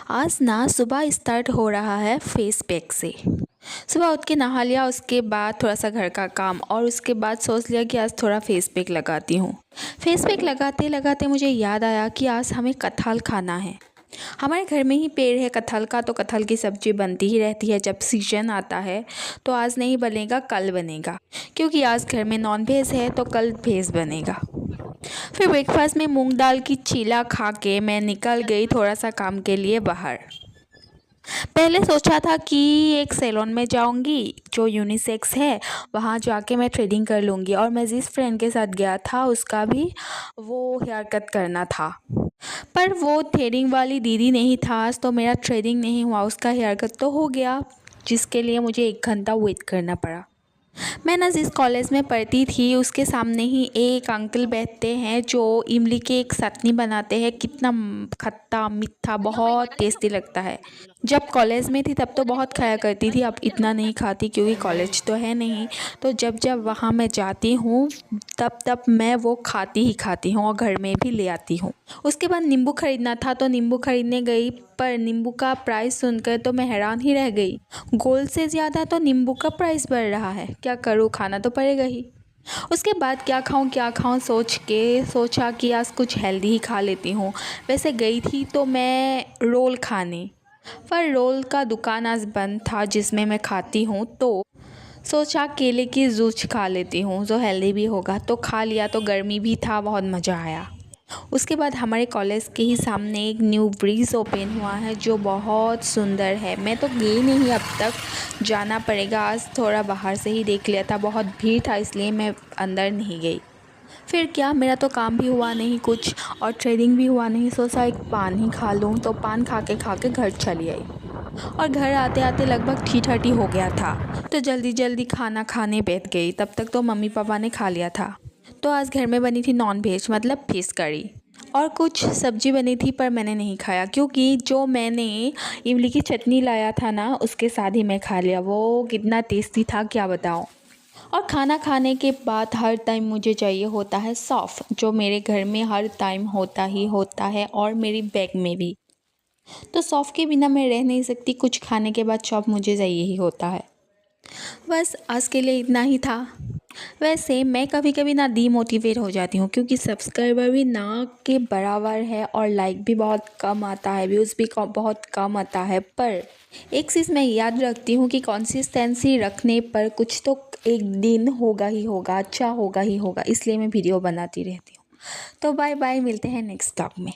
आज ना सुबह स्टार्ट हो रहा है फेस पैक से। सुबह उठ के नहा लिया, उसके बाद थोड़ा सा घर का काम और उसके बाद सोच लिया कि आज थोड़ा फेस पैक लगाती हूँ। फेस पैक लगाते लगाते मुझे याद आया कि आज हमें कटहल खाना है। हमारे घर में ही पेड़ है कटहल का, तो कटहल की सब्ज़ी बनती ही रहती है जब सीजन आता है। तो आज नहीं बनेगा, कल बनेगा, क्योंकि आज घर में नॉन वेज है तो कल वेज बनेगा। फिर ब्रेकफास्ट में मूंग दाल की चीला खा के मैं निकल गई थोड़ा सा काम के लिए बाहर। पहले सोचा था कि एक सैलून में जाऊंगी जो यूनिसेक्स है, वहाँ जाके मैं थ्रेडिंग कर लूँगी। और मैं जिस फ्रेंड के साथ गया था उसका भी वो हेयर कट करना था, पर वो थ्रेडिंग वाली दीदी नहीं था आज, तो मेरा थ्रेडिंग नहीं हुआ। उसका हेयर कट तो हो गया, जिसके लिए मुझे 1 घंटा वेट करना पड़ा। मैं ना जिस कॉलेज में पढ़ती थी उसके सामने ही एक अंकल बैठते हैं जो इमली के एक चटनी बनाते हैं। कितना खट्टा मीठा, बहुत टेस्टी लगता है। जब कॉलेज में थी तब तो बहुत खाया करती थी, अब इतना नहीं खाती क्योंकि कॉलेज तो है नहीं। तो जब जब वहाँ मैं जाती हूँ तब तब मैं वो खाती ही खाती हूँ और घर में भी ले आती हूँ। उसके बाद नींबू खरीदना था तो नींबू खरीदने गई, पर नींबू का प्राइस सुनकर तो मैं हैरान ही रह गई। गोल्ड से ज़्यादा तो नींबू का प्राइस बढ़ रहा है, क्या करूँ, खाना तो पड़ेगा ही। उसके बाद क्या खाऊं सोचा कि आज कुछ हेल्दी ही खा लेती हूँ। वैसे गई थी तो मैं रोल खाने, पर रोल का दुकान आज बंद था जिसमें मैं खाती हूँ, तो सोचा केले की जूस खा लेती हूँ जो हेल्दी भी होगा। तो खा लिया, तो गर्मी भी था, बहुत मज़ा आया। उसके बाद हमारे कॉलेज के ही सामने एक न्यू ब्रिज ओपन हुआ है जो बहुत सुंदर है। मैं तो गई नहीं अब तक, जाना पड़ेगा। आज थोड़ा बाहर से ही देख लिया था, बहुत भीड़ था इसलिए मैं अंदर नहीं गई। फिर क्या, मेरा तो काम भी हुआ नहीं कुछ और ट्रेडिंग भी हुआ नहीं। सोचा एक पान ही खा लूँ, तो पान खा के घर चली आई। और घर आते आते लगभग 3:30 हो गया था, तो जल्दी जल्दी खाना खाने बैठ गई। तब तक तो मम्मी पापा ने खा लिया था। तो आज घर में बनी थी नॉन वेज, मतलब फिश करी, और कुछ सब्जी बनी थी, पर मैंने नहीं खाया क्योंकि जो मैंने इमली की चटनी लाया था ना उसके साथ ही मैं खा लिया। वो कितना टेस्टी था क्या बताऊँ। और खाना खाने के बाद हर टाइम मुझे चाहिए होता है सौंफ, जो मेरे घर में हर टाइम होता ही होता है और मेरी बैग में भी। तो सौंफ के बिना मैं रह नहीं सकती, कुछ खाने के बाद सौंफ मुझे चाहिए ही होता है। बस आज के लिए इतना ही था। वैसे मैं कभी कभी ना डीमोटिवेट हो जाती हूँ क्योंकि सब्सक्राइबर भी ना के बराबर है और लाइक भी बहुत कम आता है, व्यूज़ भी बहुत कम आता है। पर एक चीज़ मैं याद रखती हूँ कि कंसिस्टेंसी रखने पर कुछ तो एक दिन होगा ही होगा, अच्छा होगा ही होगा, इसलिए मैं वीडियो बनाती रहती हूँ। तो बाय बाय, मिलते हैं नेक्स्ट ब्लॉग में।